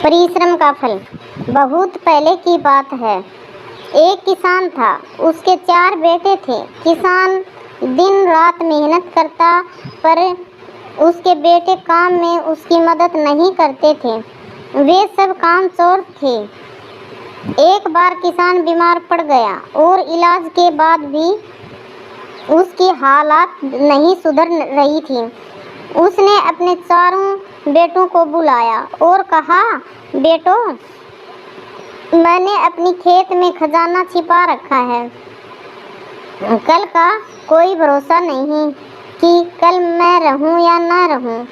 परिश्रम का फल। बहुत पहले की बात है। एक किसान था, उसके 4 बेटे थे। किसान दिन रात मेहनत करता, पर उसके बेटे काम में उसकी मदद नहीं करते थे। वे सब कामचोर थे। एक बार किसान बीमार पड़ गया और इलाज के बाद भी उसकी हालत नहीं सुधर रही थी। उसने अपने 4 बेटों को बुलाया और कहा, बेटों, मैंने अपनी खेत में खजाना छिपा रखा है। कल का कोई भरोसा नहीं कि कल मैं रहूं या ना रहूं।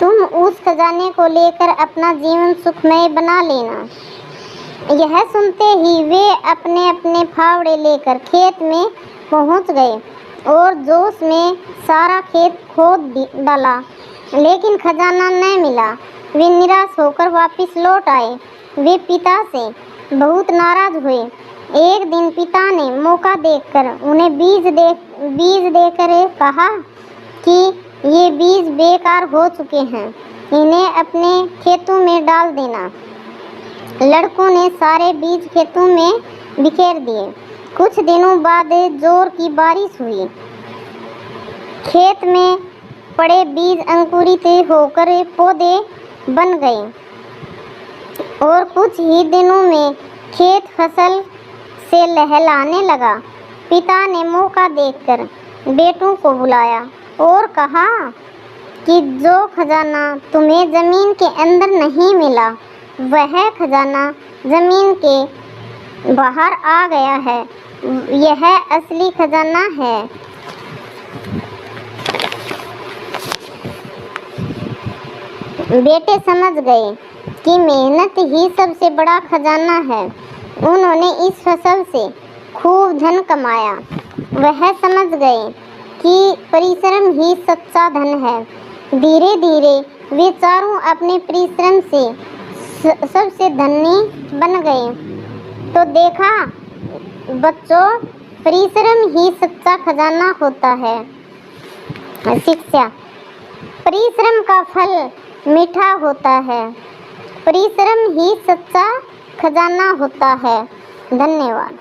तुम उस खजाने को लेकर अपना जीवन सुखमय बना लेना। यह सुनते ही वे अपने अपने फावड़े लेकर खेत में पहुंच गए और जोश में सारा खेत खोद डाला, लेकिन खजाना न मिला। वे निराश होकर वापस लौट आए। वे पिता से बहुत नाराज हुए। एक दिन पिता ने मौका देखकर उन्हें बीज देकर कहा कि ये बीज बेकार हो चुके हैं, इन्हें अपने खेतों में डाल देना। लड़कों ने सारे बीज खेतों में बिखेर दिए। कुछ दिनों बाद जोर की बारिश हुई। खेत में पड़े बीज अंकुरित होकर पौधे बन गए और कुछ ही दिनों में खेत फसल से लहलाने लगा। पिता ने मौका देखकर बेटों को बुलाया और कहा कि जो खजाना तुम्हें जमीन के अंदर नहीं मिला, वह खजाना जमीन के बाहर आ गया है। यह असली खजाना है। बेटे समझ गए कि मेहनत ही सबसे बड़ा खजाना है। उन्होंने इस फसल से खूब धन कमाया। वह समझ गए कि परिश्रम ही सच्चा धन है। धीरे धीरे वे चारों अपने परिश्रम से सबसे धनी बन गए। तो देखा बच्चों, परिश्रम ही सच्चा खजाना होता है। शिक्षा। परिश्रम का फल मीठा होता है। परिश्रम ही सच्चा खजाना होता है। धन्यवाद।